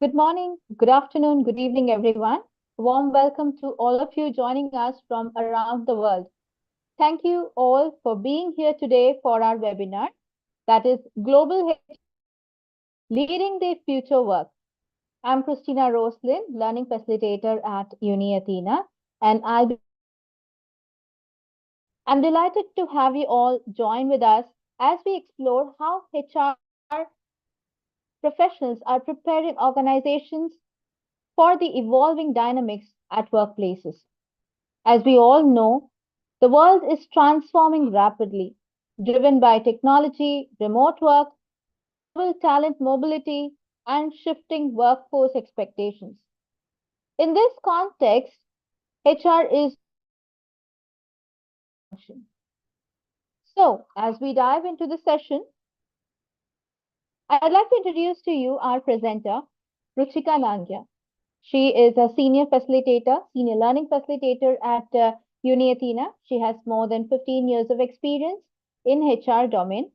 Good morning, good afternoon, good evening, everyone. Warm welcome to all of you joining us from around the world. Thank you all for being here today for our webinar that is Global Leading the Future Work. I'm Christina Roslin, Learning Facilitator at Uni Athena, and I'm delighted to have you all join with us as we explore how HR professionals are preparing organizations for the evolving dynamics at workplaces. As we all know, the world is transforming rapidly, driven by technology, remote work, global talent mobility, and shifting workforce expectations. In this context, HR is function. So, as we dive into the session, I'd like to introduce to you our presenter, Ruchika Nangya. She is a senior learning facilitator at Uni Athena. She has more than 15 years of experience in HR domain.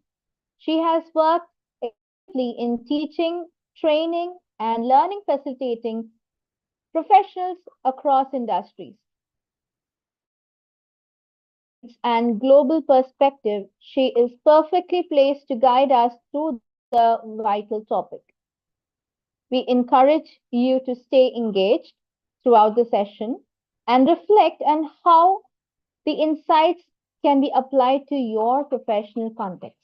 She has worked extensively in teaching, training, and learning facilitating professionals across industries. And global perspective, she is perfectly placed to guide us through the vital topic. We encourage you to stay engaged throughout the session and reflect on how the insights can be applied to your professional context.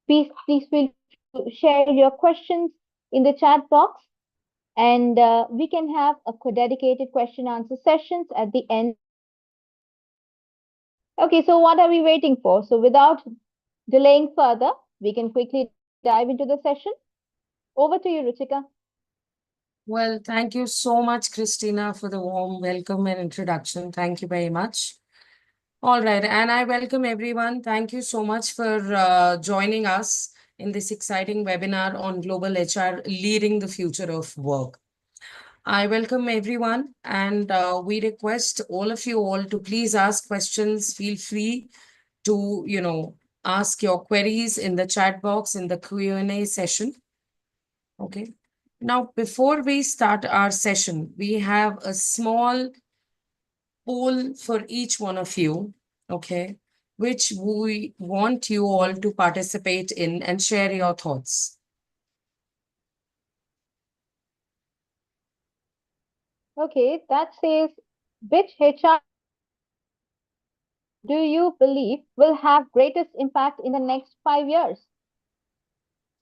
Please feel free to share your questions in the chat box, and we can have a dedicated question answer sessions at the end. Okay, so what are we waiting for? So without delaying further, we can quickly dive into the session. Over to you, Ruchika. Well, thank you so much, Christina, for the warm welcome and introduction. Thank you very much. All right, and I welcome everyone. Thank you so much for joining us in this exciting webinar on global HR leading the future of work. I welcome everyone, and we request all of you all to please ask questions. Feel free to, ask your queries in the chat box in the Q&A session. Okay. Now, before we start our session, we have a small poll for each one of you, okay, which we want you all to participate in and share your thoughts. Okay, that says, which HR do you believe will have greatest impact in the next 5 years?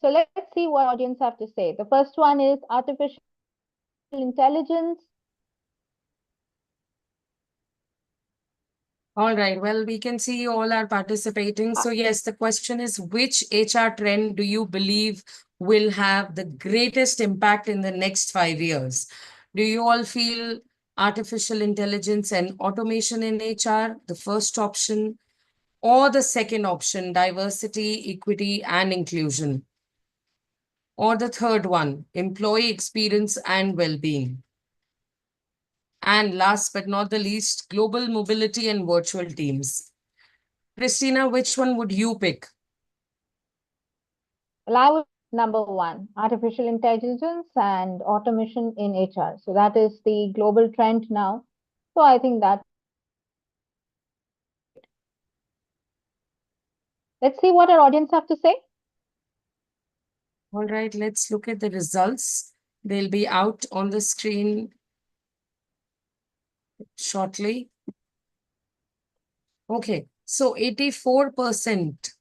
So let's see what audience have to say. The first one is artificial intelligence. All right, well, we can see you all are participating. So yes, the question is, which HR trend do you believe will have the greatest impact in the next 5 years? Do you all feel artificial intelligence and automation in HR, the first option, or the second option, diversity, equity, and inclusion? Or the third one, employee experience and well-being? And last but not the least, global mobility and virtual teams. Christina, which one would you pick? Well, I would number one, artificial intelligence and automation in HR. So that is the global trend now. So I think that let's see what our audience have to say. All right, let's look at the results. They'll be out on the screen shortly. Okay, so 84%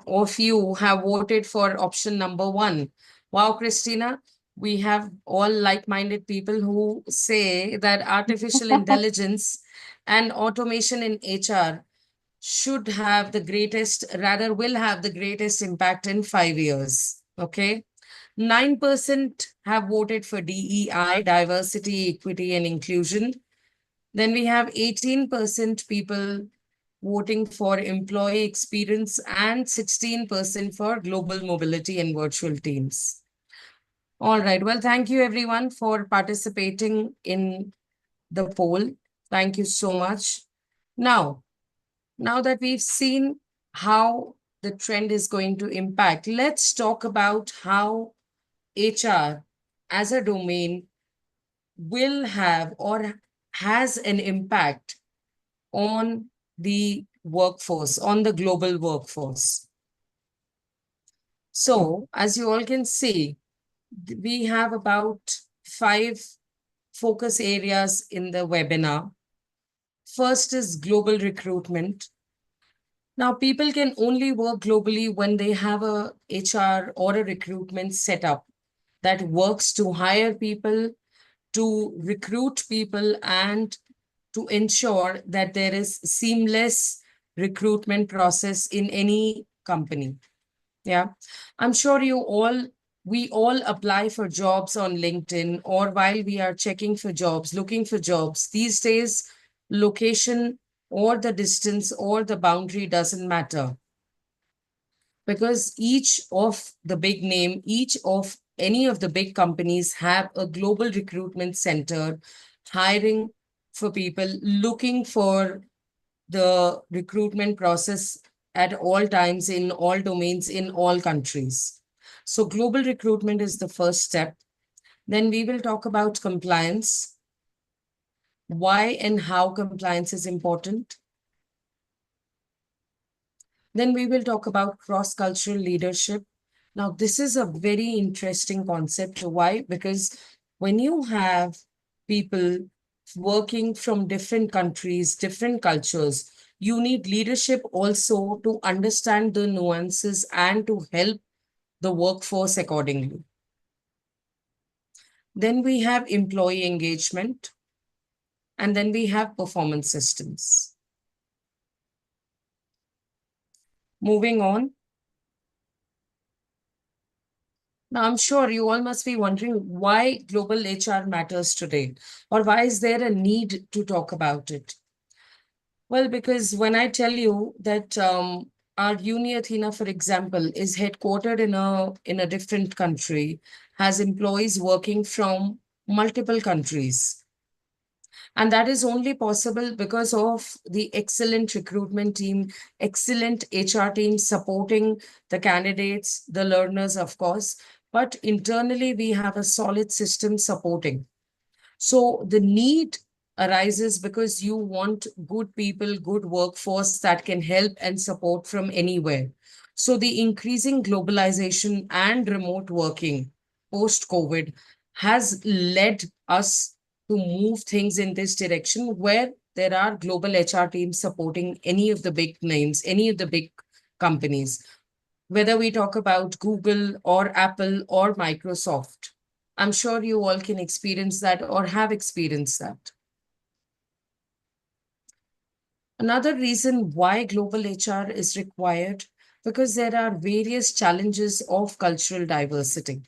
of you have voted for option number one. Wow, Christina, we have all like-minded people who say that artificial intelligence and automation in HR should have the greatest, rather will have the greatest impact in 5 years. Okay. 9% have voted for DEI, diversity, equity, and inclusion. Then we have 18% people voting for employee experience and 16% for global mobility and virtual teams. All right. Well, thank you everyone for participating in the poll. Thank you so much. Now that we've seen how the trend is going to impact, let's talk about how HR as a domain will have or has an impact on the workforce, on the global workforce. So, as you all can see, we have about 5 focus areas in the webinar. First is global recruitment. Now, people can only work globally when they have a HR or a recruitment setup that works to hire people, to recruit people, and to ensure that there is seamless recruitment process in any company. Yeah. I'm sure we all apply for jobs on LinkedIn, or while we are checking for jobs, looking for jobs. These days, location or the distance or the boundary doesn't matter, because each of the big name, each of any of the big companies have a global recruitment center hiring for people, looking for the recruitment process at all times, in all domains, in all countries. So, global recruitment is the first step. Then we will talk about compliance, why and how compliance is important. Then we will talk about cross-cultural leadership. Now, this is a very interesting concept. Why? Because when you have people working from different countries, different cultures, you need leadership also to understand the nuances and to help the workforce accordingly. Then we have employee engagement, and then we have performance systems. Moving on. Now, I'm sure you all must be wondering why global HR matters today, or why is there a need to talk about it? Well, because when I tell you that our Uni Athena, for example, is headquartered in a different country, has employees working from multiple countries. And that is only possible because of the excellent recruitment team, excellent HR team supporting the candidates, the learners, of course. But internally, we have a solid system supporting. So the need arises because you want good people, good workforce that can help and support from anywhere. So the increasing globalization and remote working post COVID has led us to move things in this direction, where there are global HR teams supporting any of the big names, any of the big companies, whether we talk about Google or Apple or Microsoft. I'm sure you all can experience that or have experienced that. Another reason why global HR is required, because there are various challenges of cultural diversity.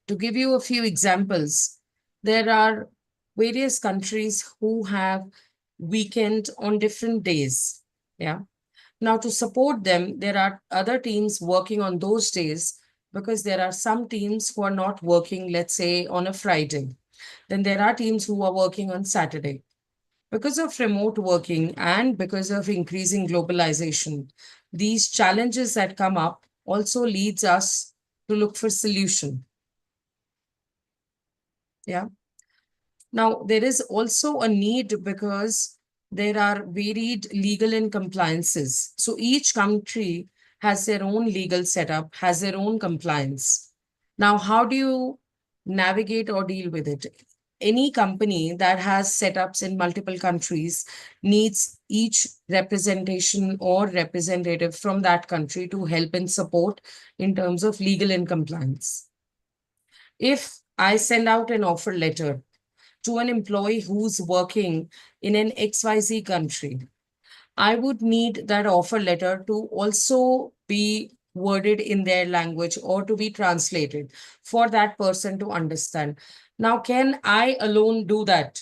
To give you a few examples, there are various countries who have weekend on different days. Yeah. Now, to support them, there are other teams working on those days, because there are some teams who are not working, let's say, on a Friday. Then there are teams who are working on Saturday. Because of remote working and because of increasing globalization, these challenges that come up also leads us to look for solution. Yeah. Now, there is also a need because there are varied legal and compliances. So each country has their own legal setup, has their own compliance. Now, how do you navigate or deal with it? Any company that has setups in multiple countries needs each representation or representative from that country to help and support in terms of legal and compliance. If I send out an offer letter to an employee who's working in an XYZ country, I would need that offer letter to also be worded in their language or to be translated for that person to understand. Now, can I alone do that?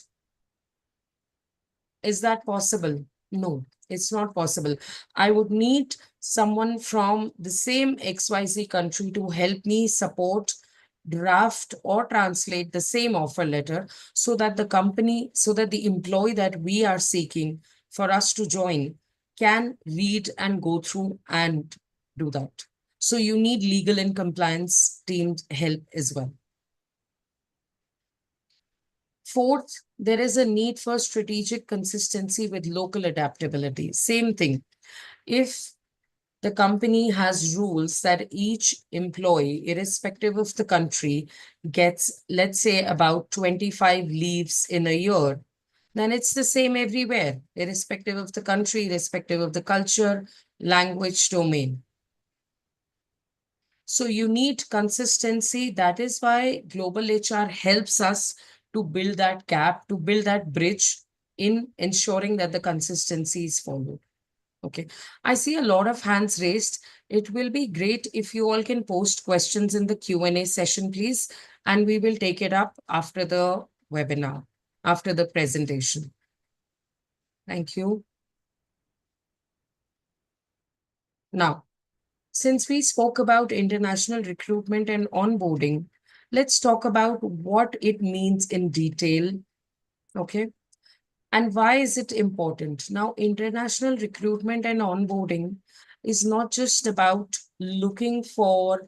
Is that possible? No, it's not possible. I would need someone from the same XYZ country to help me support, draft, or translate the same offer letter so that the company, so that the employee that we are seeking for us to join can read and go through and do that. So you need legal and compliance team help as well. Fourth, there is a need for strategic consistency with local adaptability. Same thing. If the company has rules that each employee, irrespective of the country, gets, let's say, about 25 leaves in a year, then it's the same everywhere, irrespective of the country, irrespective of the culture, language, domain. So you need consistency. That is why global HR helps us to build that gap, to build that bridge in ensuring that the consistency is followed. Okay. I see a lot of hands raised. It will be great if you all can post questions in the Q&A session, please, and we will take it up after the webinar, after the presentation. Thank you. Now, since we spoke about international recruitment and onboarding, let's talk about what it means in detail. Okay. And why is it important? Now, international recruitment and onboarding is not just about looking for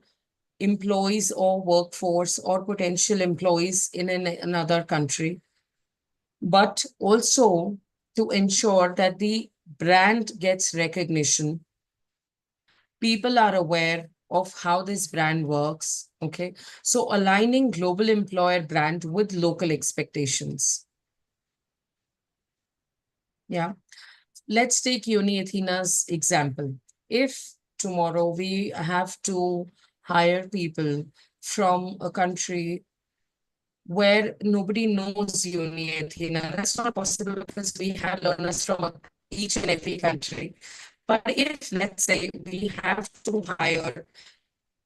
employees or workforce or potential employees in another country, but also to ensure that the brand gets recognition. People are aware of how this brand works. Okay. So aligning global employer brand with local expectations. Yeah. Let's take Uni Athena's example. If tomorrow we have to hire people from a country where nobody knows Uni Athena, that's not possible because we have learners from each and every country. But if, let's say, we have to hire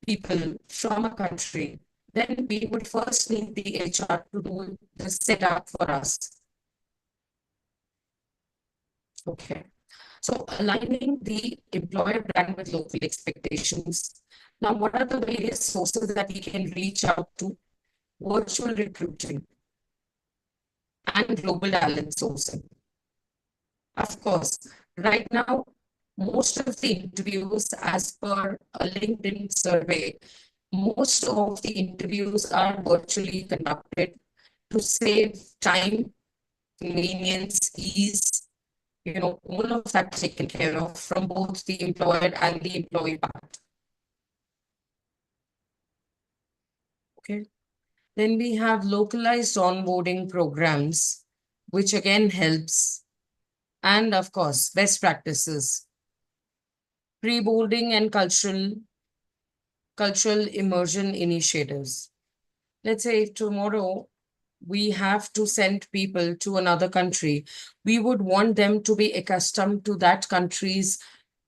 people from a country, then we would first need the HR to do the setup for us. Okay. So aligning the employer brand with local expectations. Now, what are the various sources that we can reach out to? Virtual recruiting and global talent sourcing. Of course, right now, most of the interviews, as per a LinkedIn survey, most of the interviews are virtually conducted to save time, convenience, ease, all of that taken care of from both the employer and the employee part. Okay. Then we have localized onboarding programs, which again helps. And of course, best practices, pre-boarding and cultural immersion initiatives. Let's say if tomorrow we have to send people to another country, we would want them to be accustomed to that country's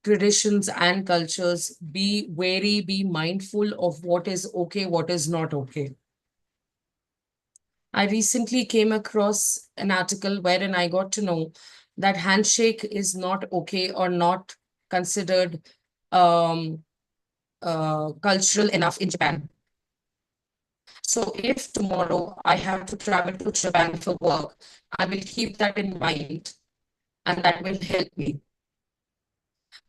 traditions and cultures, be wary, be mindful of what is okay, what is not okay. I recently came across an article wherein I got to know that handshake is not okay or not considered um, cultural enough in Japan. So if tomorrow I have to travel to Japan for work, I will keep that in mind and that will help me.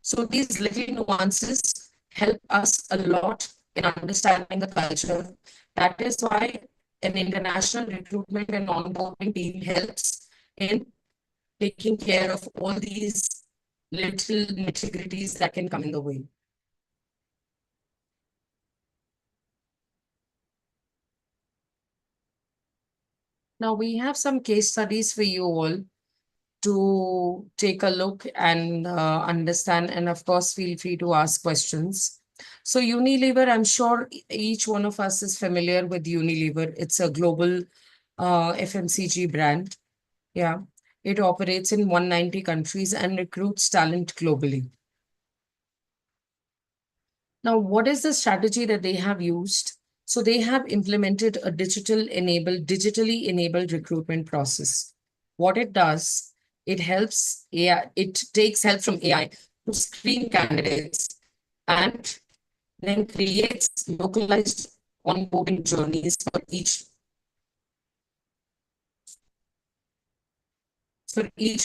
So these little nuances help us a lot in understanding the culture. That is why an international recruitment and onboarding team helps in taking care of all these little nitty-gritties that can come in the way. Now we have some case studies for you all to take a look and understand. And of course, feel free to ask questions. So Unilever, I'm sure each one of us is familiar with Unilever. It's a global FMCG brand. Yeah. It operates in 190 countries and recruits talent globally. Now, what is the strategy that they have used? So they have implemented a digitally enabled recruitment process. What it does, it helps AI, it takes help from AI to screen candidates and then creates localized onboarding journeys for each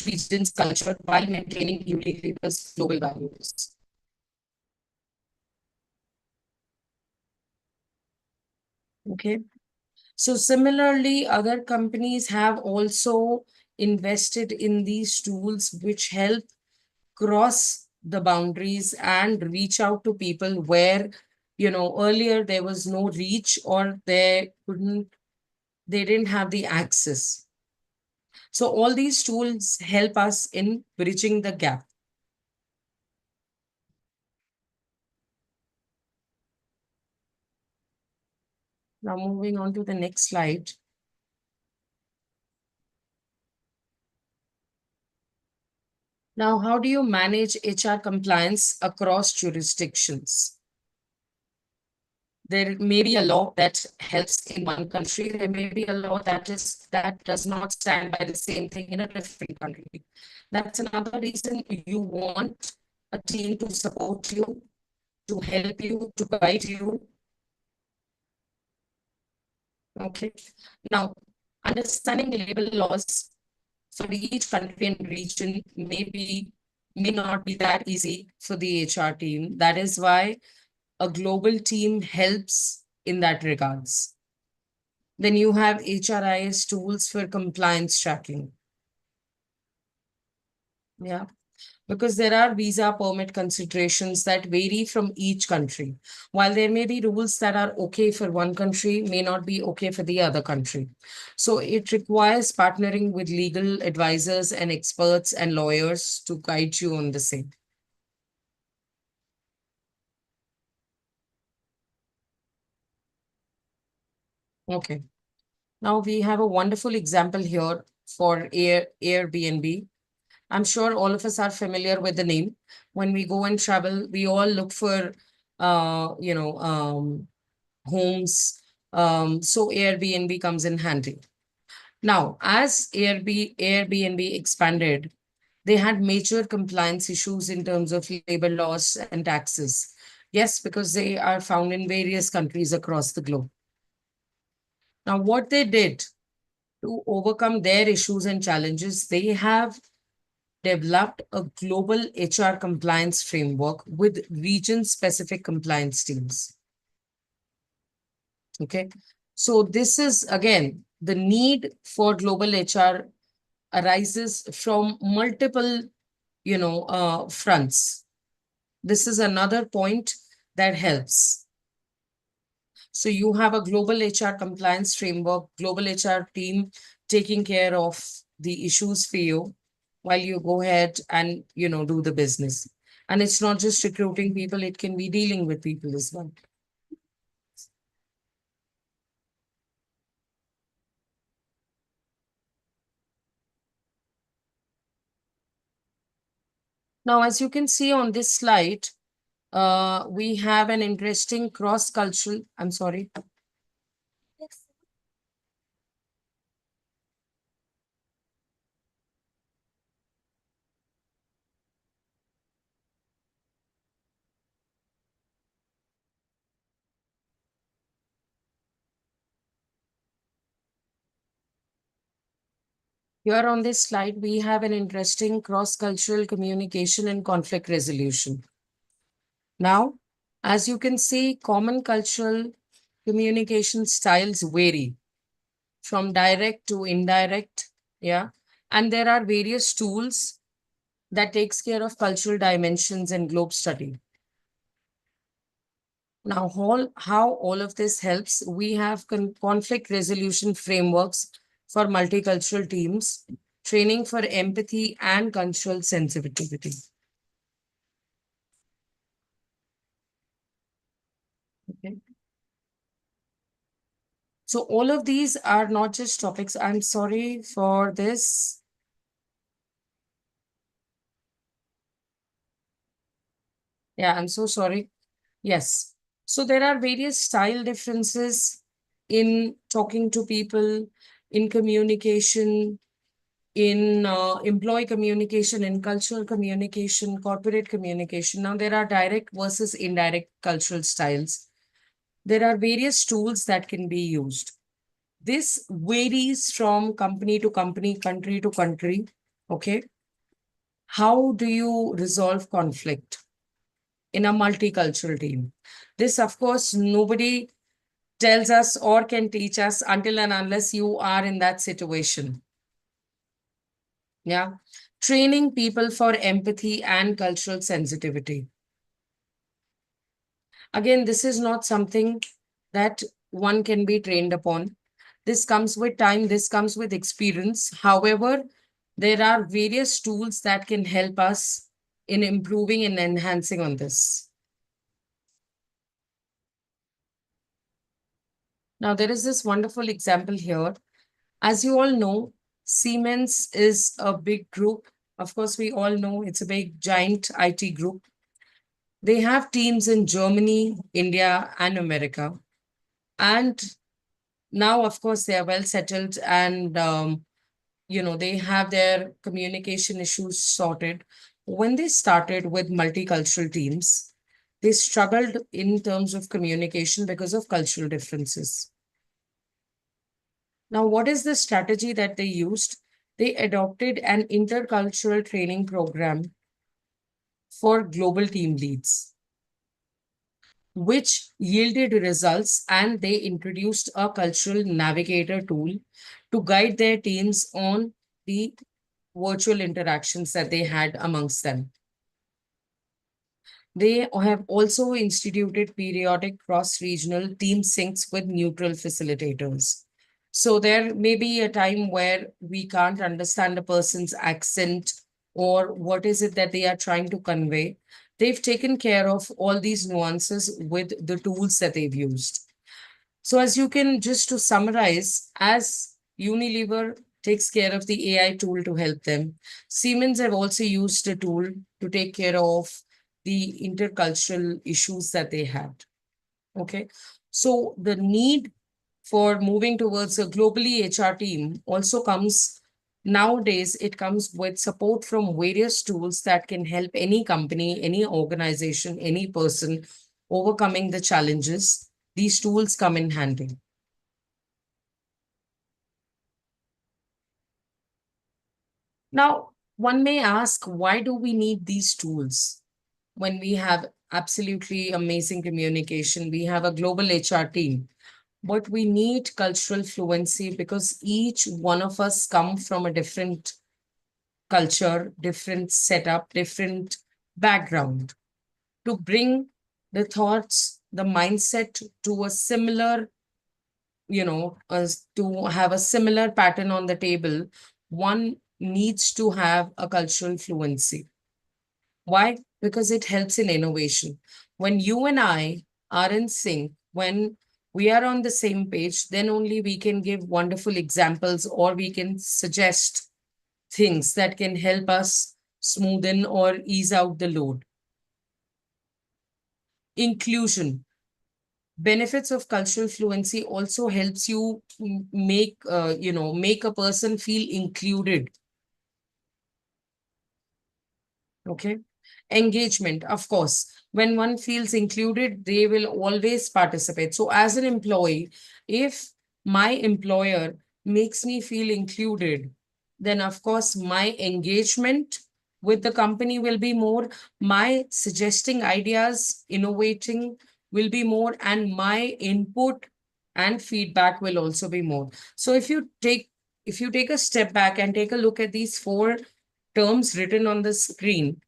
region's culture while maintaining Unilever's global values. Okay. So similarly, other companies have also invested in these tools which help cross the boundaries and reach out to people where, earlier there was no reach or they didn't have the access. So all these tools help us in bridging the gap. Now moving on to the next slide. Now, how do you manage HR compliance across jurisdictions? There may be a law that helps in one country. There may be a law that does not stand by the same thing in a different country. That's another reason you want a team to support you, to help you, to guide you. Okay. Now, understanding labor laws for each country and region may not be that easy for the HR team. That is why a global team helps in that regards. Then you have HRIS tools for compliance tracking. Yeah, because there are visa permit considerations that vary from each country. While there may be rules that are okay for one country, may not be okay for the other country. So it requires partnering with legal advisors and experts and lawyers to guide you on the same. Okay. Now we have a wonderful example here for Airbnb. I'm sure all of us are familiar with the name. When we go and travel, we all look for, uh, you know, um, homes. So Airbnb comes in handy. Now, as Airbnb expanded, they had major compliance issues in terms of labor laws and taxes. Yes, because they are found in various countries across the globe. Now, what they did to overcome their issues and challenges, they have developed a global HR compliance framework with region specific compliance teams. Okay. So, this is again the need for global HR arises from multiple, fronts. This is another point that helps. So, you have a global HR compliance framework, global HR team taking care of the issues for you while you go ahead and do the business. And it's not just recruiting people, it can be dealing with people as well. Now, as you can see on this slide, we have an interesting cross-cultural, I'm sorry. Here on this slide, we have an interesting cross-cultural communication and conflict resolution. Now, as you can see, common cultural communication styles vary from direct to indirect. Yeah. And there are various tools that takes care of cultural dimensions and globe study. Now, how all of this helps, we have conflict resolution frameworks for multicultural teams, training for empathy and cultural sensitivity. Okay. So all of these are not just topics. I'm sorry for this. Yeah, I'm so sorry. Yes. So there are various style differences in talking to people, in communication, in employee communication, in cultural communication, corporate communication. Now, there are direct versus indirect cultural styles. There are various tools that can be used. This varies from company to company, country to country. Okay. How do you resolve conflict in a multicultural team? This, of course, nobody tells us or can teach us until and unless you are in that situation. Yeah. Training people for empathy and cultural sensitivity. Again, this is not something that one can be trained upon. This comes with time, this comes with experience. However, there are various tools that can help us in improving and enhancing on this. Now, there is this wonderful example here. As you all know, Siemens is a big group. Of course, we all know it's a big, giant IT group. They have teams in Germany, India, and America. And now, of course, they are well settled and they have their communication issues sorted. When they started with multicultural teams, they struggled in terms of communication because of cultural differences. Now, what is the strategy that they used? They adopted an intercultural training program for global team leads, which yielded results, and they introduced a cultural navigator tool to guide their teams on the virtual interactions that they had amongst them. They have also instituted periodic cross-regional team syncs with neutral facilitators. So there may be a time where we can't understand a person's accent or what is it that they are trying to convey. They've taken care of all these nuances with the tools that they've used. So as you can, just to summarize, as Unilever takes care of the AI tool to help them, Siemens have also used a tool to take care of the intercultural issues that they had. Okay. So the need for moving towards a globally HR team also comes nowadays, it comes with support from various tools that can help any company, any organization, any person overcoming the challenges. These tools come in handy. Now, one may ask, why do we need these tools when we have absolutely amazing communication? We have a global HR team, but we need cultural fluency because each one of us come from a different culture, different setup, different background to bring the thoughts, the mindset to a similar, to have a similar pattern on the table. One needs to have a cultural fluency. Why? Because it helps in innovation. When you and I are in sync, when we are on the same page, then only we can give wonderful examples or we can suggest things that can help us smoothen or ease out the load. Inclusion. Benefits of cultural fluency also helps you make a person feel included. Okay. Engagement, of course. When one feels included, they will always participate. So, as an employee, if my employer makes me feel included, then of course my engagement with the company will be more, my suggesting ideas, innovating will be more, and my input and feedback will also be more. So, if you take a step back and take a look at these four terms written on the screen: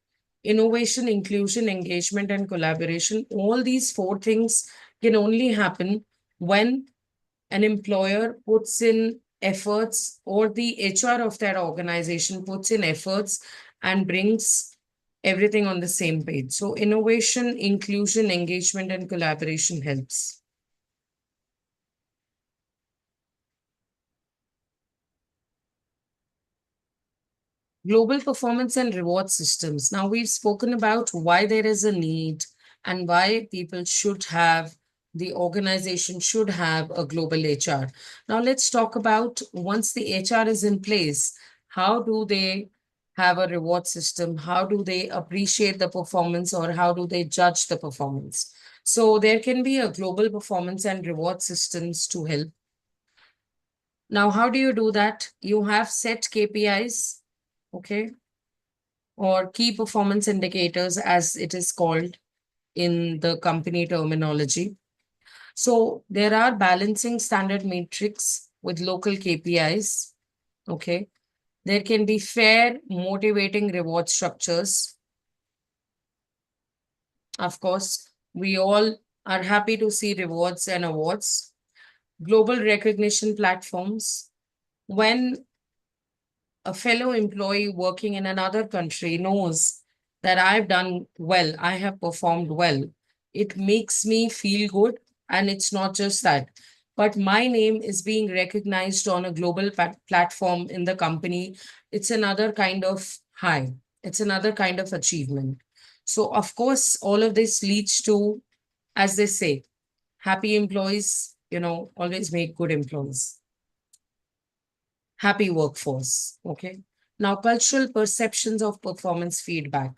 innovation, inclusion, engagement, and collaboration. All these four things can only happen when an employer puts in efforts or the HR of that organization puts in efforts and brings everything on the same page. So, innovation, inclusion, engagement, and collaboration helps. Global performance and reward systems. Now, we've spoken about why there is a need and why people should have, the organization should have a global HR. Now, let's talk about once the HR is in place, how do they have a reward system? How do they appreciate the performance or how do they judge the performance? So, there can be a global performance and reward systems to help. Now, how do you do that? You have set KPIs, okay, or key performance indicators, as it is called in the company terminology. So there are balancing standard matrix with local KPIs. Okay. There can be fair, motivating reward structures. Of course, we all are happy to see rewards and awards. Global recognition platforms. When a fellow employee working in another country knows that I've done well, I have performed well, it makes me feel good. And it's not just that, but my name is being recognized on a global platform in the company. It's another kind of high, it's another kind of achievement. So, of course, all of this leads to, as they say, happy employees, always make good employees, happy workforce. Okay. Now, cultural perceptions of performance feedback.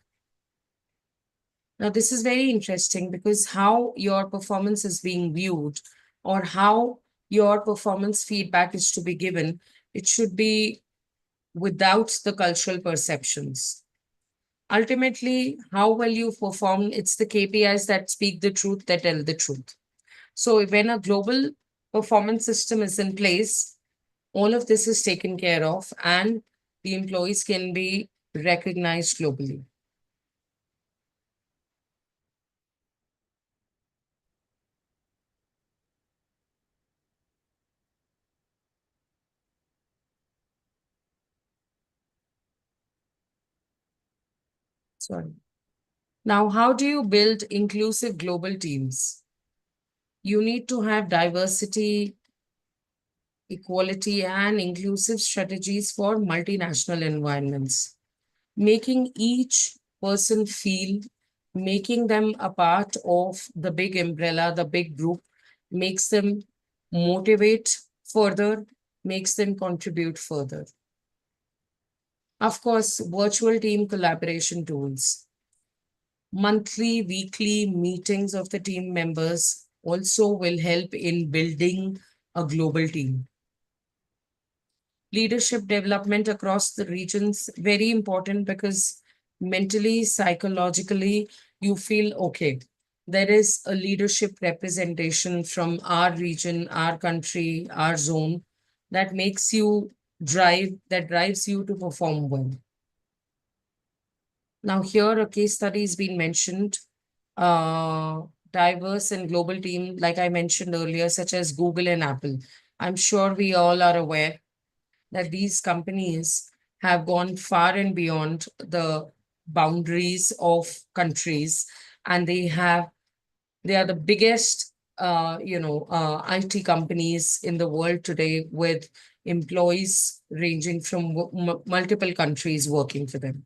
Now, this is very interesting because how your performance is being viewed or how your performance feedback is to be given, it should be without the cultural perceptions. Ultimately, how well you perform, it's the KPIs that speak the truth, that tell the truth. So, when a global performance system is in place, all of this is taken care of and the employees can be recognized globally. Sorry. Now, how do you build inclusive global teams? You need to have diversity, equality, and inclusive strategies for multinational environments, making each person feel, making them a part of the big umbrella, the big group, makes them motivate further, makes them contribute further. Of course, virtual team collaboration tools, monthly, weekly meetings of the team members also will help in building a global team. Leadership development across the regions, very important because mentally, psychologically, you feel okay. There is a leadership representation from our region, our country, our zone that makes you that drives you to perform well. Now, here a case study has been mentioned. Uh, Diverse and global team, like I mentioned earlier, such as Google and Apple. I'm sure we all are aware that these companies have gone far and beyond the boundaries of countries, and they are the biggest IT companies in the world today with employees ranging from multiple countries working for them.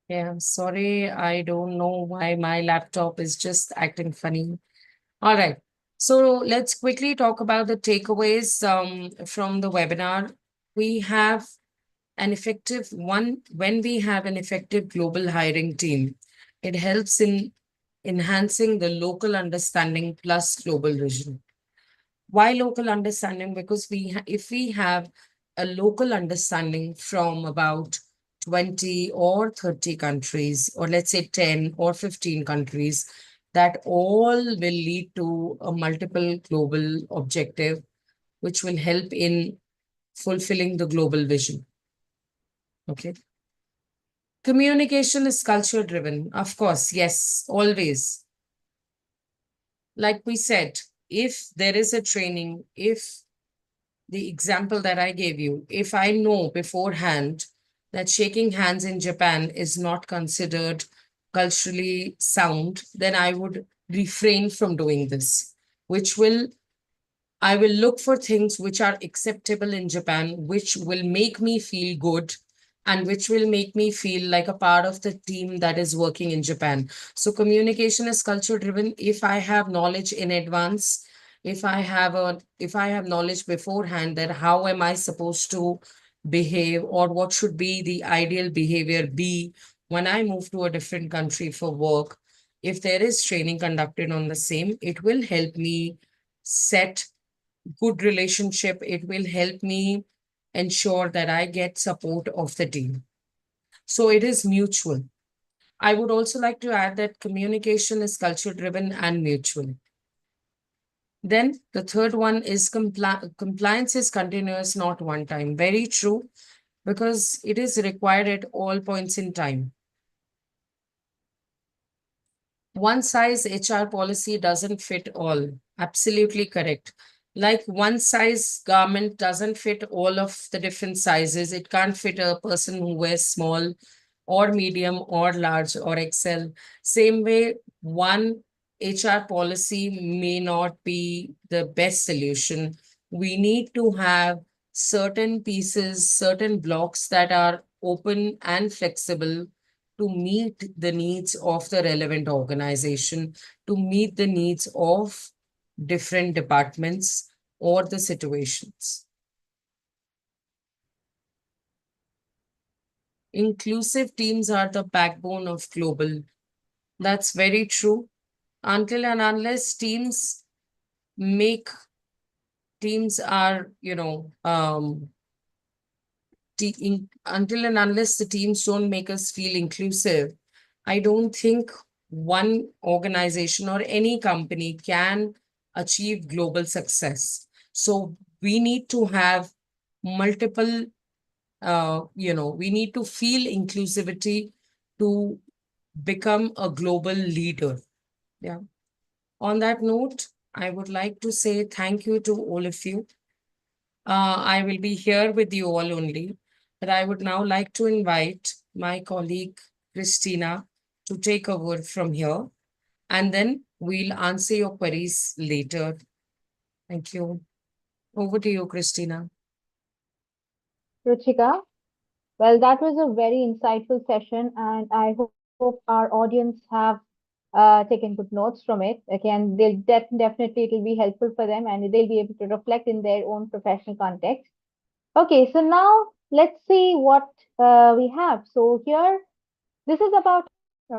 Yeah, I'm sorry. I don't know why my laptop is just acting funny. All right. So let's quickly talk about the takeaways from the webinar. We have when we have an effective global hiring team, it helps in enhancing the local understanding plus global vision. Why local understanding? Because if we have a local understanding from about 20 or 30 countries, or let's say 10 or 15 countries, that all will lead to a multiple global objective, which will help in fulfilling the global vision. Okay. Communication is culture driven. Of course, yes, always. Like we said, if there is a training, if the example that I gave you, if I know beforehand that shaking hands in Japan is not considered culturally sound, then I would refrain from doing this, which will I will look for things which are acceptable in Japan, which will make me feel good and which will make me feel like a part of the team that is working in Japan. So communication is culture driven. If I have knowledge in advance, if I have knowledge beforehand that how am I supposed to behave or what should be the ideal behavior be when I move to a different country for work, if there is training conducted on the same, it will help me set good relationship. It will help me ensure that I get support of the team. So it is mutual. I would also like to add that communication is culture driven and mutual. Then the third one is compliance is continuous, not one time. Very true, because it is required at all points in time. One size HR policy doesn't fit all. Absolutely correct. Like one size garment doesn't fit all of the different sizes. It can't fit a person who wears small or medium or large or XL. Same way, one HR policy may not be the best solution. We need to have certain pieces, certain blocks that are open and flexible to meet the needs of the relevant organization, to meet the needs of different departments or the situations. Inclusive teams are the backbone of global. That's very true. Until and unless make teams are, until and unless the teams don't make us feel inclusive, I don't think one organization or any company can achieve global success. So we need to have multiple, we need to feel inclusivity to become a global leader. Yeah. On that note, I would like to say thank you to all of you. I will be here with you all only, but I would now like to invite my colleague Christina to take over from here, and then we'll answer your queries later. Thank you. Over to you, Christina. Ruchika. Well, that was a very insightful session, and I hope our audience have taken good notes from it. Again, definitely it will be helpful for them, and they'll be able to reflect in their own professional context. Okay, so now let's see what we have. So here, this is about us.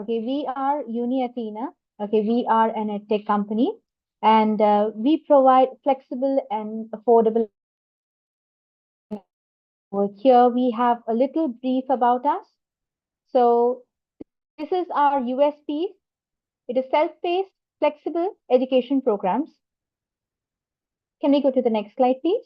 Okay, we are Uni Athena. Okay, we are an edtech company, and we provide flexible and affordable. Here we have a little brief about us. So this is our USP. It is self-paced, flexible education programs. Can we go to the next slide, please?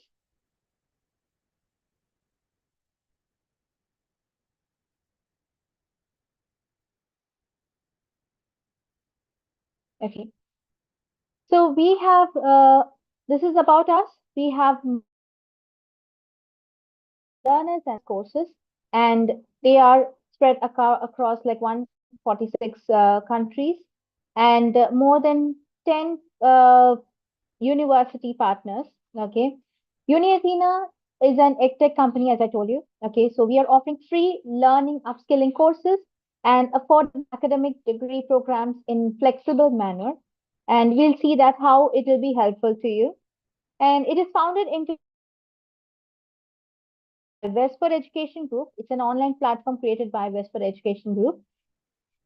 Okay. So we have, this is about us. We have learners and courses, and they are spread across like 146 countries and more than 10 university partners. Okay. Uni Athena is an edtech company, as I told you. Okay. So we are offering free learning, upskilling courses and affordable academic degree programs in flexible manner. And we'll see that how it will be helpful to you. And it is founded into Westford Education Group. It's an online platform created by Westford Education Group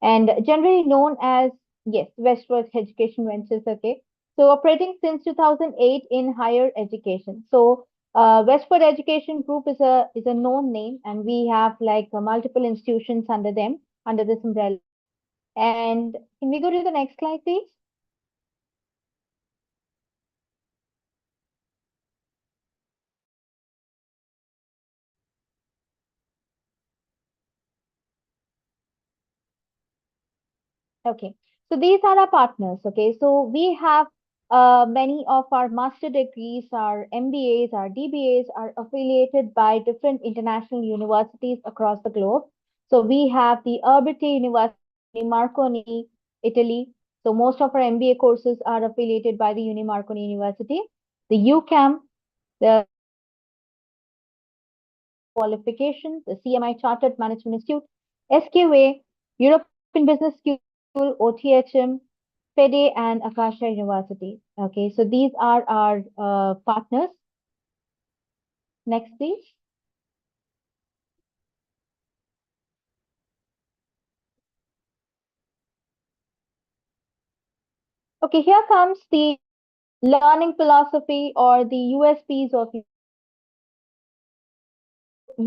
and generally known as, yes, Westward Education Ventures. Okay. So operating since 2008 in higher education. So Westward Education Group is a known name, and we have like multiple institutions under them under this umbrella. And can we go to the next slide, please? Okay, so these are our partners. Okay, so we have many of our master degrees, our MBAs, our DBAs are affiliated by different international universities across the globe. So we have the Urbite University, Marconi, Italy. So most of our MBA courses are affiliated by the Unimarconi University, the UCAM, the qualification, the CMI Chartered Management Institute, SQA, European Business School, OTHM, FEDE, and Akasha University. Okay, so these are our partners. Next, please. Okay, here comes the learning philosophy or the USPs of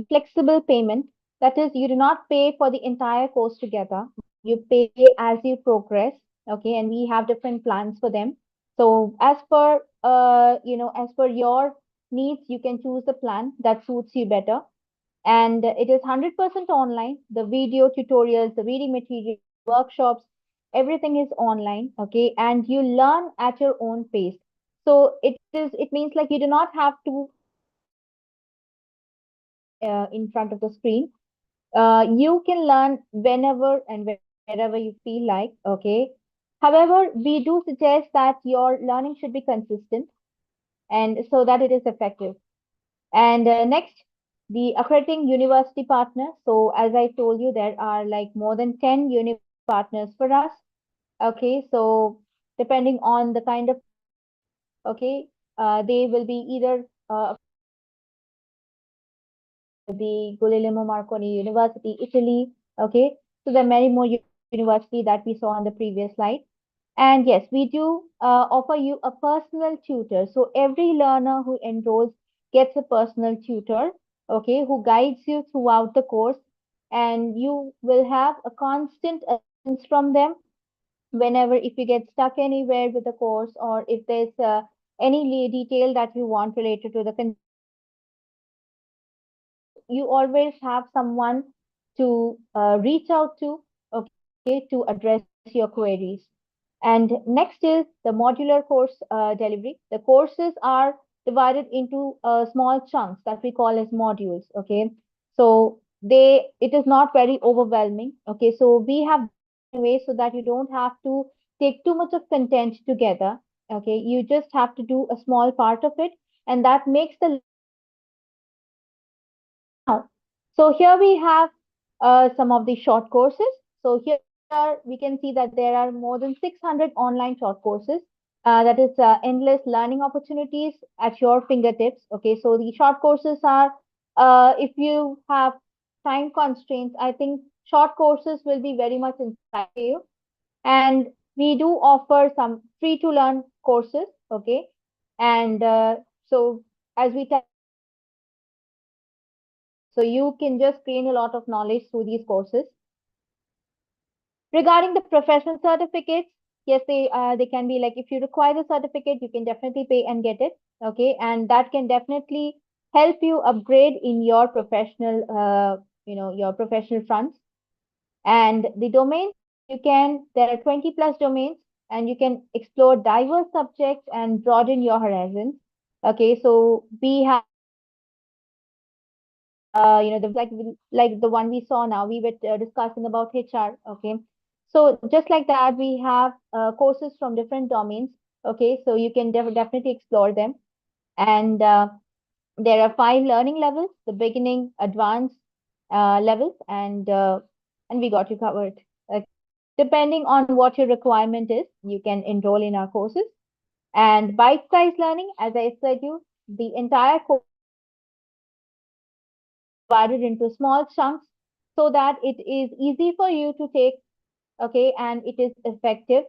flexible payment. That is, you do not pay for the entire course together. You pay as you progress. Okay, and we have different plans for them. So as per your needs, you can choose the plan that suits you better. And it is 100% online. The video tutorials, the reading materials, the workshops, everything is online. Okay, and you learn at your own pace. So it means like you do not have to in front of the screen. You can learn whenever and wherever you feel like. Okay, however, we do suggest that your learning should be consistent and so that it is effective. And next, the accrediting university partner. So as I told you, there are like more than 10 university partners for us. Okay, so depending on the kind of course, okay, they will be either accredited university or the Guglielmo Marconi University, Italy. Okay, so there are many more universities that we saw on the previous slide. And yes, we do offer you a personal tutor. So every learner who enrolls gets a personal tutor, okay, who guides you throughout the course, and you will have a constant assistance from them whenever if you get stuck anywhere with the course, or if there's any detail that you want related to the content. So you always have someone to reach out to, okay, to address your queries. And next is the modular course delivery. The courses are divided into small chunks that we call as modules. Okay, so it is not very overwhelming. Okay, so we have designed in a way so that you don't have to take too much of content together. Okay, you just have to do a small part of it, and that makes the learning effective. Now, so here we have some of the short courses. So here we can see that there are more than 600 online short courses. That is endless learning opportunities at your fingertips. Okay, so the short courses are, if you have time constraints, I think short courses will be very much inspiring to you. And we do offer some free to learn courses. Okay, and so as we tell you, they are free to learn. Okay, so you can just gain a lot of knowledge through these courses. Regarding the professional certificates, yes, they can be like if you require the certificate, you can definitely pay and get it. Okay, and that can definitely help you upgrade in your professional, your professional fronts. And the domains, there are 20 plus domains, and you can explore diverse subjects and broaden your horizons. Okay, so we have like the one we saw now. We were discussing about HR. Okay, so just like that, we have courses from different domains. Okay, so you can definitely explore them. And there are 5 learning levels: the beginning, advanced levels, and we got you covered. Okay, depending on what your requirement is, you can enroll in our courses. And bite-sized learning, as I said you, the entire course is divided into small chunks so that it is easy for you to take. Okay, and it is effective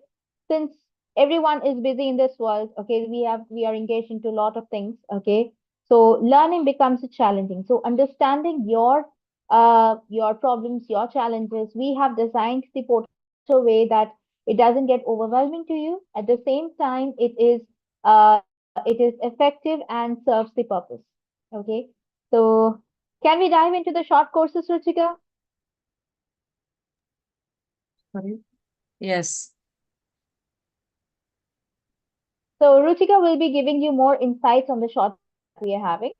since everyone is busy in this world. Okay, we are engaged into a lot of things. Okay, so learning becomes challenging. So understanding your problems, your challenges, we have designed the portal in such a way that it doesn't get overwhelming to you. At the same time, it is effective and serves the purpose. Okay, so can we dive into the short courses, Ruchika? Sorry. Yes. So Ruchika will be giving you more insights on the short courses that we are having.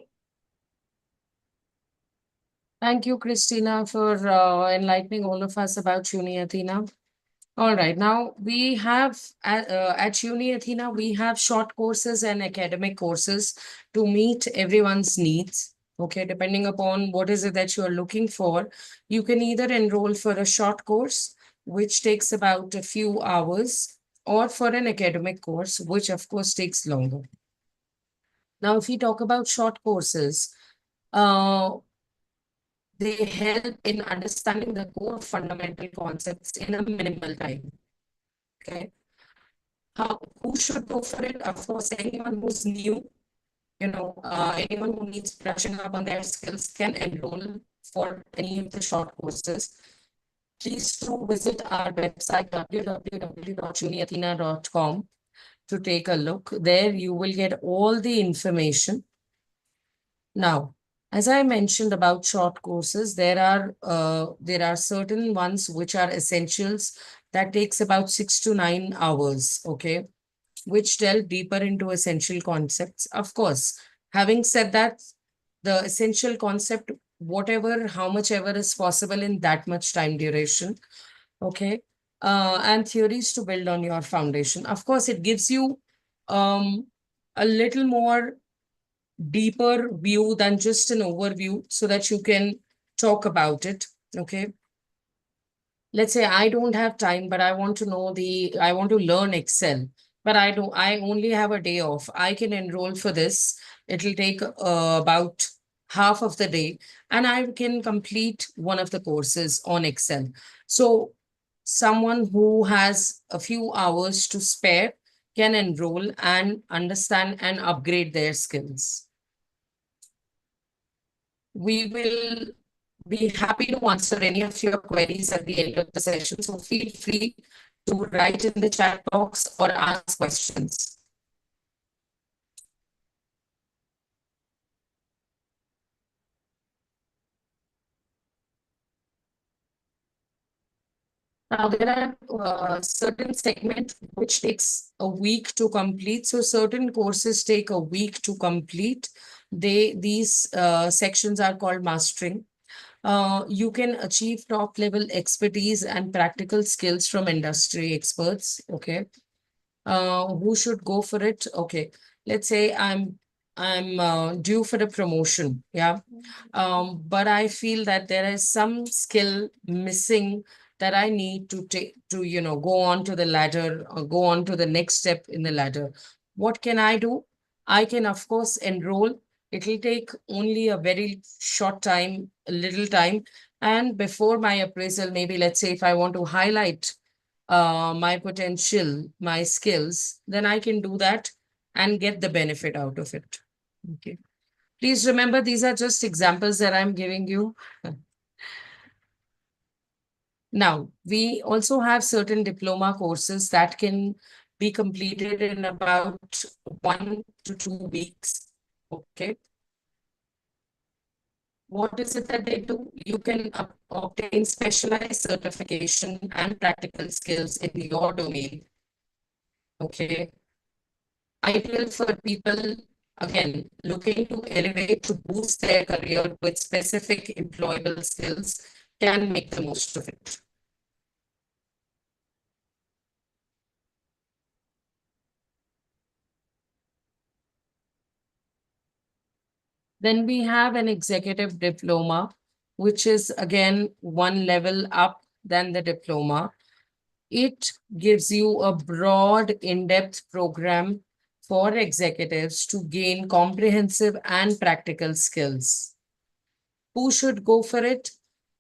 Thank you, Christina, for enlightening all of us about Uni Athena. All right, now we have at Uni Athena, we have short courses and academic courses to meet everyone's needs. Okay, depending upon what is it that you are looking for, you can either enroll for a short course, which takes about a few hours, or for an academic course, which of course takes longer. Now, if we talk about short courses, uh, they help in understanding the core fundamental concepts in a minimal time. Okay. How, who should go for it? Of course, anyone who's new, anyone who needs brushing up on their skills can enroll for any of the short courses. Please do visit our website www.uniathena.com to take a look. There you will get all the information. Now, as I mentioned about short courses, there are certain ones which are essentials that takes about 6 to 9 hours, okay, which delve deeper into essential concepts. Of course, having said that, the essential concept, whatever, how much ever is possible in that much time duration, okay, and theories to build on your foundation. Of course, it gives you um, a little more deeper view than just an overview so that you can talk about it. Okay. Let's say I don't have time, but I want to learn Excel, but I only have a day off. I can enroll for this. It'll take about half of the day, and I can complete one of the courses on Excel. So, someone who has a few hours to spare can enroll and understand and upgrade their skills. We will be happy to answer any of your queries at the end of the session. So feel free to write in the chat box or ask questions. Now, there are certain segments which takes a week to complete. So certain courses take a week to complete. These sections are called mastering. You can achieve top level expertise and practical skills from industry experts. Okay. Who should go for it? Okay, let's say I'm due for a promotion, yeah. But I feel that there is some skill missing that I need to take to go on to the ladder or go on to the next step in the ladder. What can I do? I can of course enroll. It'll take only a very short time, a little time, and before my appraisal, maybe let's say if I want to highlight my potential, my skills, then I can do that and get the benefit out of it. Okay. Please remember, these are just examples that I'm giving you. Now, we also have certain diploma courses that can be completed in about 1 to 2 weeks. Okay. What is it that they do? You can obtain specialized certification and practical skills in your domain. Okay. Ideal for people, again, looking to elevate to boost their career with specific employable skills can make the most of it. Then we have an executive diploma, which is again one level up than the diploma. It gives you a broad, in-depth program for executives to gain comprehensive and practical skills. Who should go for it?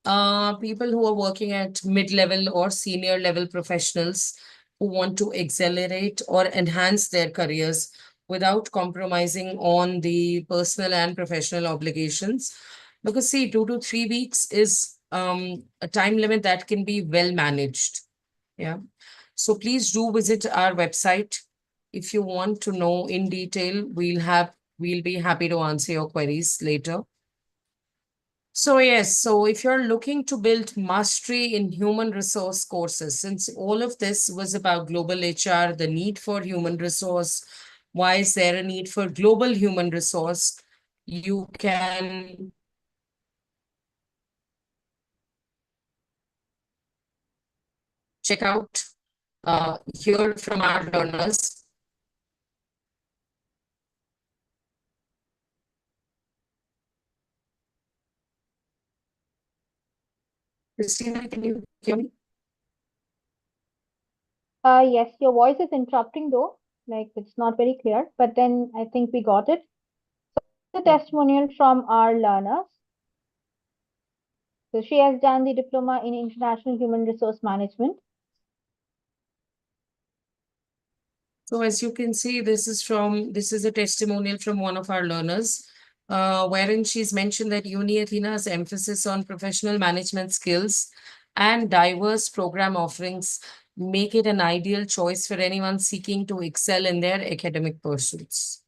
People who are working at mid-level or senior level professionals who want to accelerate or enhance their careers without compromising on the personal and professional obligations. Because see, 2 to 3 weeks is a time limit that can be well managed. Yeah. So please do visit our website. If you want to know in detail, we'll be happy to answer your queries later. So yes, so if you're looking to build mastery in human resource courses, since all of this was about global HR, the need for human resource, why is there a need for global human resource? You can check out, hear from our learners. Christina, can you hear me? Yes, your voice is interrupting though. Like it's not very clear, but then I think we got it. The testimonial from our learners. So she has done the diploma in international human resource management. So as you can see, this is a testimonial from one of our learners, wherein she's mentioned that Uni Athena's emphasis on professional management skills and diverse program offerings make it an ideal choice for anyone seeking to excel in their academic pursuits.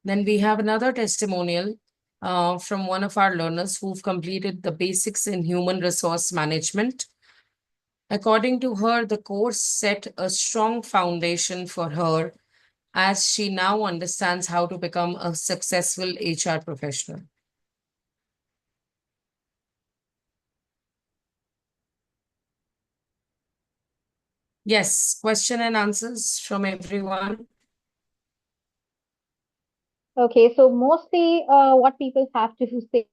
Then we have another testimonial from one of our learners who've completed the basics in human resource management. According to her, the course set a strong foundation for her as she now understands how to become a successful HR professional. Yes, question and answers from everyone. Okay, so mostly what people have to say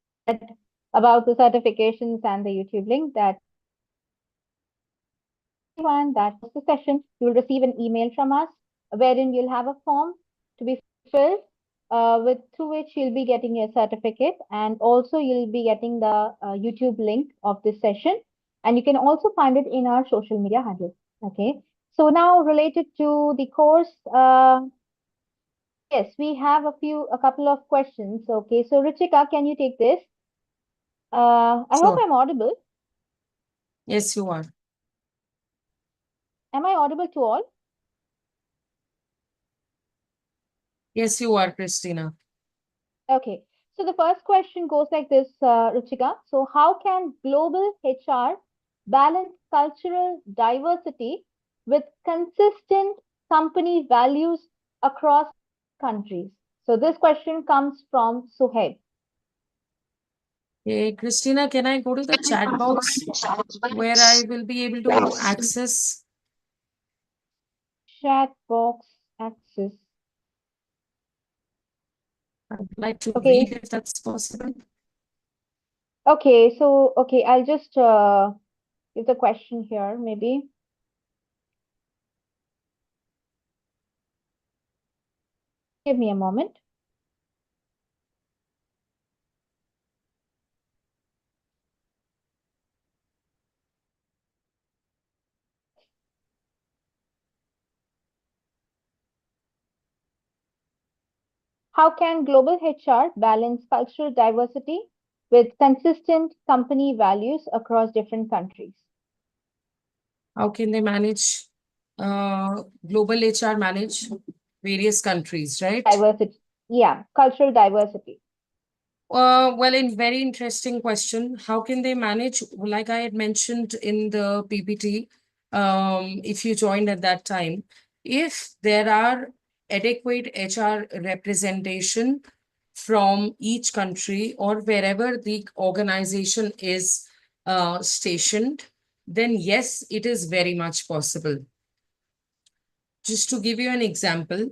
about the certifications and the YouTube link that everyone that was the session, you will receive an email from us wherein you'll have a form to be filled with through which you'll be getting your certificate, and also you'll be getting the YouTube link of this session, and you can also find it in our social media handles. Okay, so now related to the course, yes, we have a couple of questions. Okay, so Ruchika, can you take this? I hope Sure. I'm audible. Yes, you are. Am I audible to all? Yes, you are, Christina. Okay, so the first question goes like this, Ruchika. So, how can global HR balance cultural diversity with consistent company values across countries? So, this question comes from Suhaib. Hey, Christina, can I go to the chat box where I will be able to access? Chat box access. I'd like to read Okay, if that's possible. okay, so, okay, I'll just give the question here, maybe. Give me a moment. How can global HR balance cultural diversity with consistent company values across different countries? How can they manage global HR manage various countries, right? Diversity. Yeah, cultural diversity. Well, in very interesting question. How can they manage? Like I had mentioned in the PPT, if you joined at that time, if there are adequate HR representation from each country or wherever the organization is stationed, then yes, it is very much possible. Just to give you an example,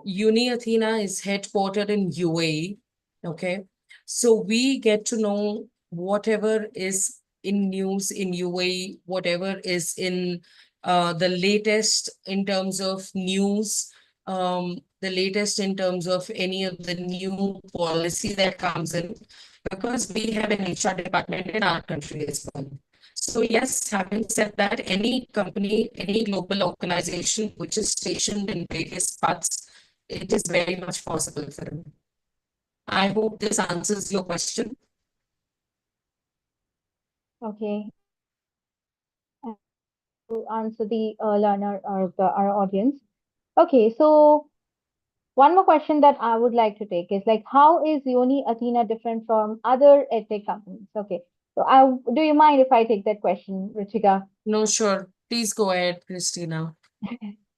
Uni Athena is headquartered in UAE. Okay. So we get to know whatever is in news in UAE, whatever is in the latest in terms of news, the latest in terms of any of the new policy that comes in, because we have an HR department in our country as well. So yes, having said that, any company, any global organization which is stationed in various parts, it is very much possible for them. I hope this answers your question. Okay. And to answer the learner or our audience. Okay, so one more question that I would like to take is like, how is Uni Athena different from other edtech companies? Okay, so do you mind if I take that question, Ruchika? No, sure. Please go ahead, Christina.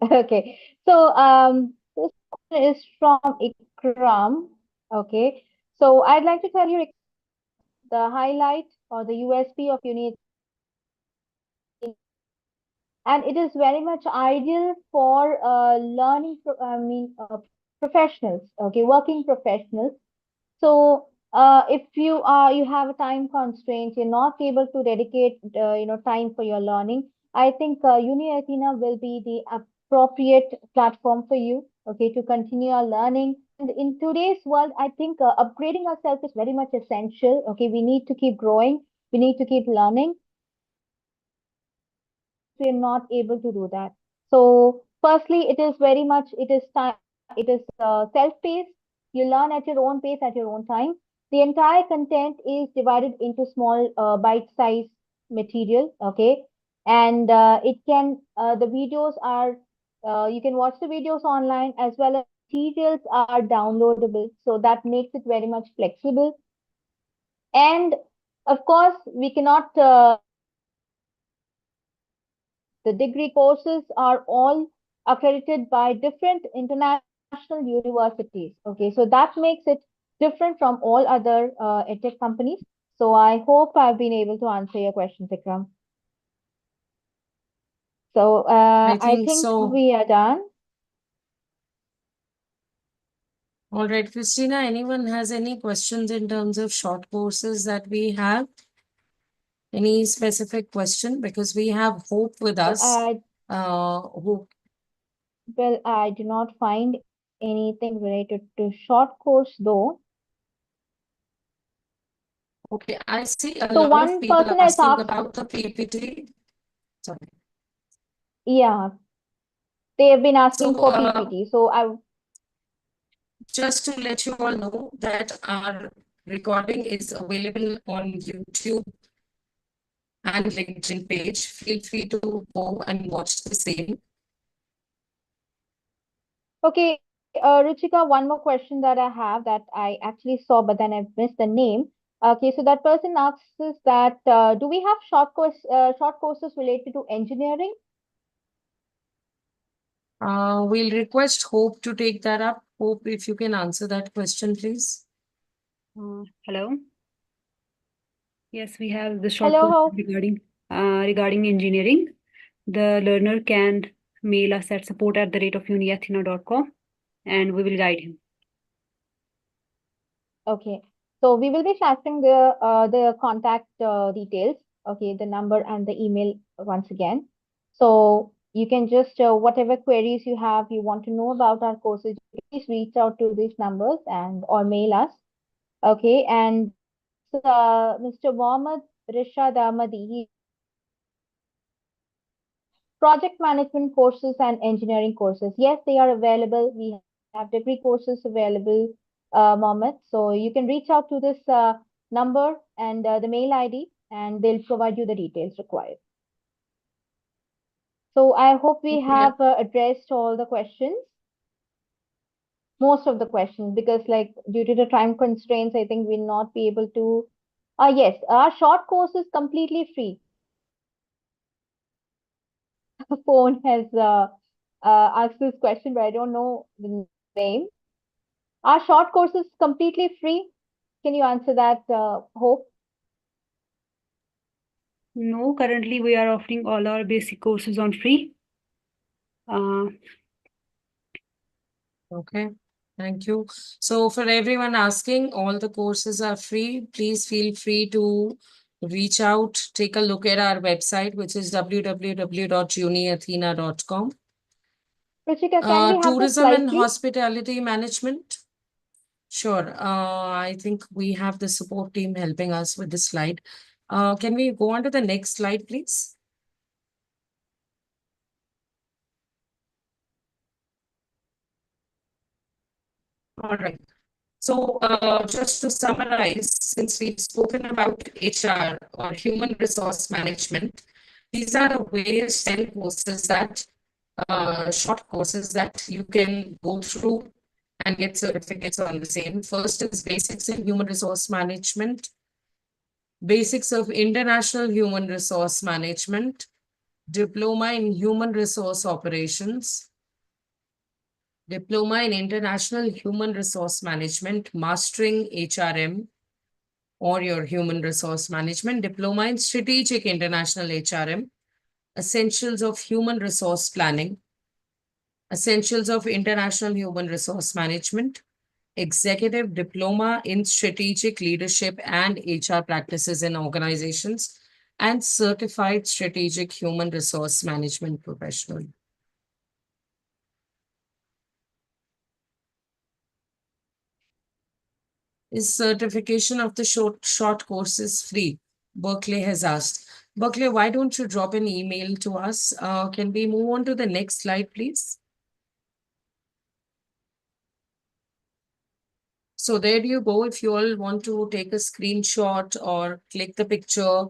Okay, so this question is from Ikram. Okay, so I'd like to tell you the highlight or the USP of Uni, and it is very much ideal for professionals. Okay, working professionals. So if you have a time constraint, you're not able to dedicate time for your learning. I think Uni Athena will be the appropriate platform for you. Okay, to continue your learning. And in today's world, I think upgrading ourselves is very much essential. Okay, we need to keep growing. We need to keep learning. we are not able to do that. So firstly, it is very much, self-paced. You learn at your own pace, at your own time. The entire content is divided into small bite-sized material, okay? And the videos are, you can watch the videos online as well as materials are downloadable. So that makes it very much flexible. And of course, we cannot the degree courses are all accredited by different international universities. Okay, so that makes it different from all other edtech companies. So I hope I've been able to answer your question, Vikram. So I I think think so. we are done. All right, Christina, anyone has any questions in terms of short courses that we have? Any specific question? Because we have Hope with Well, us, who, I do not find anything related to short course though. okay, I see a So lot of one people person has asking asked, about the PPT. Sorry. yeah, they have been asking So, for PPT. So I just to let you all know that our recording is available on YouTube and LinkedIn page. Feel free to go and watch the same. Okay, Ruchika, one more question that I have that I actually saw, but then I missed the name. Okay, so that person asks us that do we have short courses related to engineering? We'll request Hope to take that up. Hope, if you can answer that question, please. Hello. Yes, we have the short Hello, course how? regarding engineering. The learner can mail us at support@uniathena.com and we will guide him. Okay, so we will be sharing the contact details. Okay, the number and the email once again. So you can just whatever queries you have, you want to know about our courses, please reach out to these numbers and or mail us. Okay, and Mr. Mohammed Rishad Ahmadi. He project management courses and engineering courses. Yes, they are available. We have degree courses available, Mohammed. So you can reach out to this number and the mail ID, and they'll provide you the details required. So I hope we Yeah. have addressed all the questions, most of the questions, because like due to the time constraints, I think we'll not be able to. Yes, our short course is completely free. Phone has asked this question, but I don't know the name. Our short course is completely free. Can you answer that, Hope? No, currently we are offering all our basic courses on free. Uh, Okay. Thank you. So for everyone asking, all the courses are free. Please feel free to reach out, take a look at our website, which is www.uniathena.com. Ruchika, can we have the Tourism slide, and please? hospitality management. Sure. I think we have the support team helping us with the slide. Can we go on to the next slide, please? All right. So, just to summarize, since we've spoken about HR or human resource management, these are the various 10 courses that, short courses that you can go through and get certificates on the same. First is basics in human resource management, basics of international human resource management, diploma in human resource operations, diploma in international human resource management, mastering HRM or your human resource management, diploma in strategic international HRM, essentials of human resource planning, essentials of international human resource management, executive diploma in strategic leadership and HR practices in organizations, and certified strategic human resource management professional. Is certification of the short courses free? Berkeley has asked. Berkeley, why don't you drop an email to us? Can we move on to the next slide, please? So there you go. If you all want to take a screenshot or click the picture,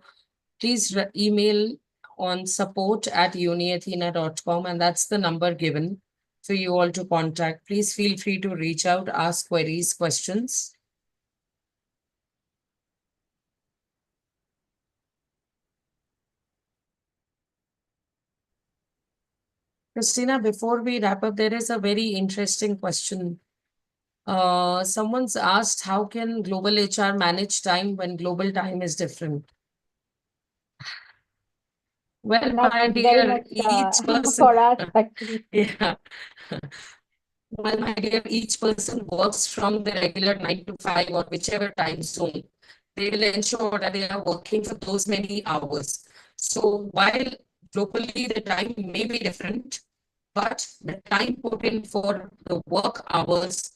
please email on support@uniathena.com, and that's the number given for you all to contact. Please feel free to reach out, ask queries, questions. Christina, before we wrap up, there is a very interesting question. Someone's asked, how can global HR manage time when global time is different? Well, That's my very dear, much each person, for us, actually. yeah. Well, my dear, each person works from the regular 9 to 5 or whichever time zone. They will ensure that they are working for those many hours. So while globally the time may be different, but the time put in for the work hours,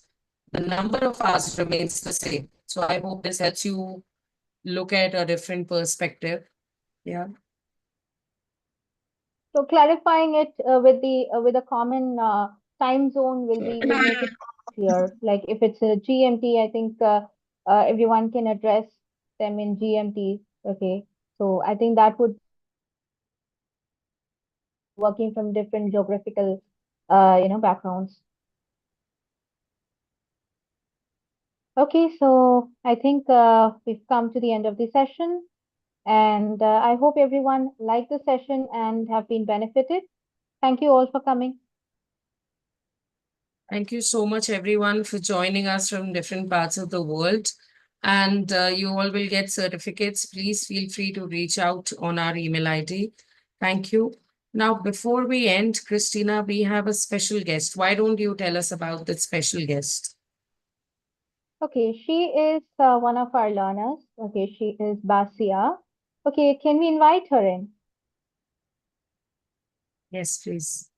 the number of hours remains the same. So I hope this helps you look at a different perspective. Yeah. So clarifying it with a common time zone will make it clear. Like if it's a GMT, I think everyone can address them in GMT. Okay, so I think that would working from different geographical backgrounds. Okay, so I think we've come to the end of the session, and I hope everyone liked the session and have been benefited. Thank you all for coming. Thank you so much, everyone, for joining us from different parts of the world. And you all will get certificates. Please feel free to reach out on our email ID. Thank you. Now, before we end, Christina, we have a special guest. Why don't you tell us about that special guest? Okay, she is one of our learners. Okay, she is Basia. Okay, can we invite her in? Yes, please.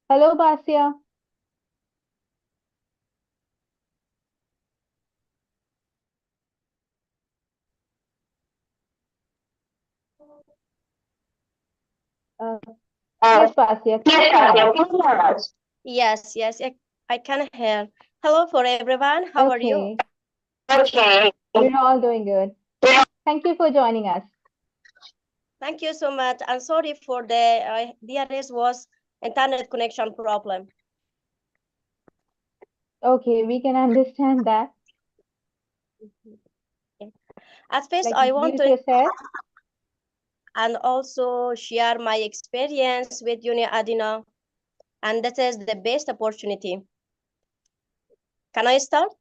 Hello, Basia. Uh, yes, Basia, can you hear us? Yes, I can hear. Hello for everyone. How are you? Okay, we're all doing good. Thank you for joining us. Thank you so much. I'm sorry for the DRS was internet connection problem. Okay, we can understand that. At first, Like, I want mute to yourself. and also share my experience with Uni Adina, and that is the best opportunity. Can I start?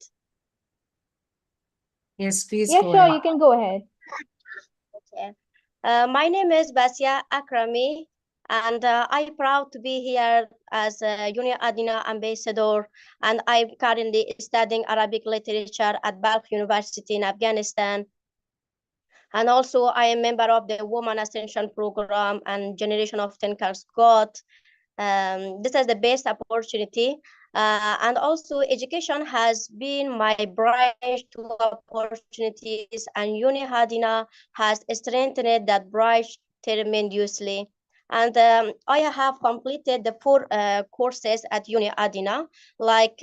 Yes, please Yeah, go sure, ahead. you can go ahead. Okay. My name is Basia Akrami, and I'm proud to be here as a Uni Adina ambassador, and I'm currently studying Arabic literature at Balkh University in Afghanistan. And also, I am member of the Women Ascension Program and Generation of Thinkers God. This is the best opportunity. And also, education has been my bridge to opportunities, and Uni Hadina has strengthened that bridge tremendously. And I have completed the 4 courses at Uni Adina, like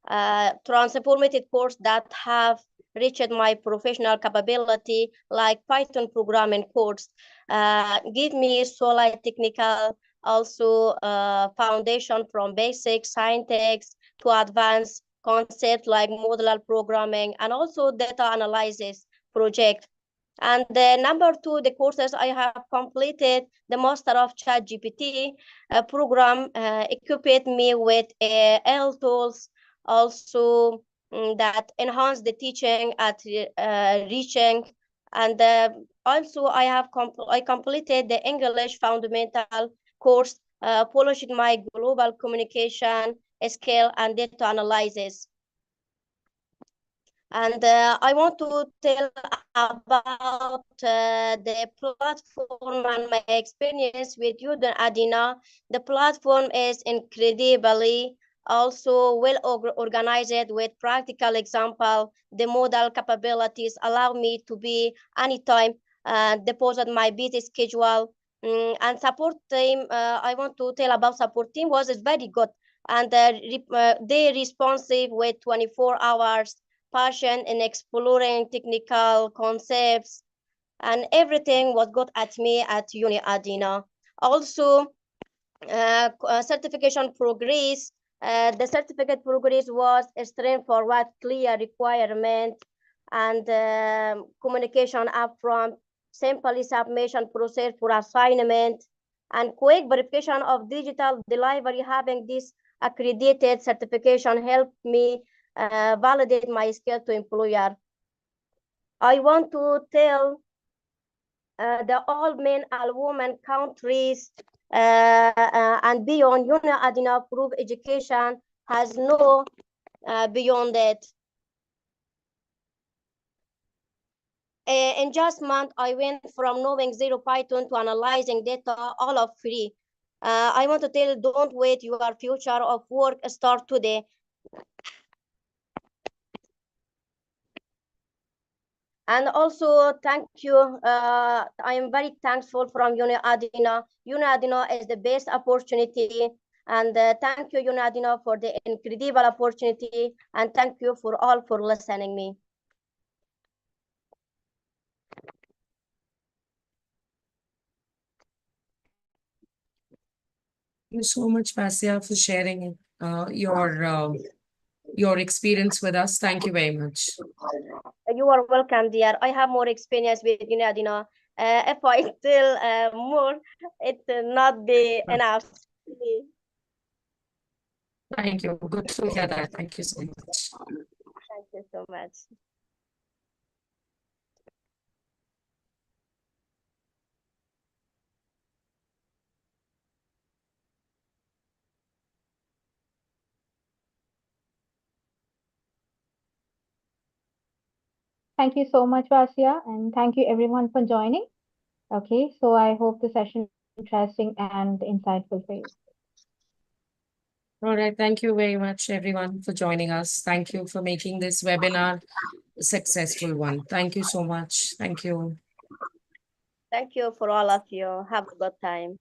transformative course that have reached my professional capability, like Python programming course, give me solid technical, also foundation from basic syntax to advanced concepts like modular programming and also data analysis project. And the number 2, the courses I have completed, the Master of ChatGPT program equipped me with AI tools, also that enhance the teaching at reaching. And also I completed the English fundamental course, polished my global communication skill and data analysis. And I want to tell about the platform and my experience with Udon Adina. The platform is incredibly also well organized with practical example. The model capabilities allow me to be anytime deposit my busy schedule. And support team, I want to tell about support team was very good, and they responsive with 24 hours passion in exploring technical concepts, and everything was good at me at Uni Adina. Also, certification progress. The certificate progress was straightforward, clear requirement, and communication upfront, simple submission process for assignment, and quick verification of digital delivery. Having this accredited certification helped me validate my skill to employer. I want to tell the all men and women countries and beyond. Uni Adina proof education has no beyond it. In just month, I went from knowing zero Python to analyzing data all of free. I want to tell, don't wait, your future of work start today. And also, thank you. I am very thankful from Uni Adina. Uni Adina is the best opportunity. And thank you, Uni Adina, for the incredible opportunity. And thank you for all for listening me. Thank you so much, Vasya, for sharing your experience with us. Thank you very much. You are welcome, dear. I have more experience with Uni Adina. If I tell more, it will not be enough. Thank you. Good to hear that. Thank you so much. Thank you so much. Thank you so much, Vasya, and thank you everyone for joining. Okay, so I hope the session was interesting and insightful for you. All right. Thank you very much, everyone, for joining us. Thank you for making this webinar a successful one. Thank you so much. Thank you. Thank you for all of you. Have a good time.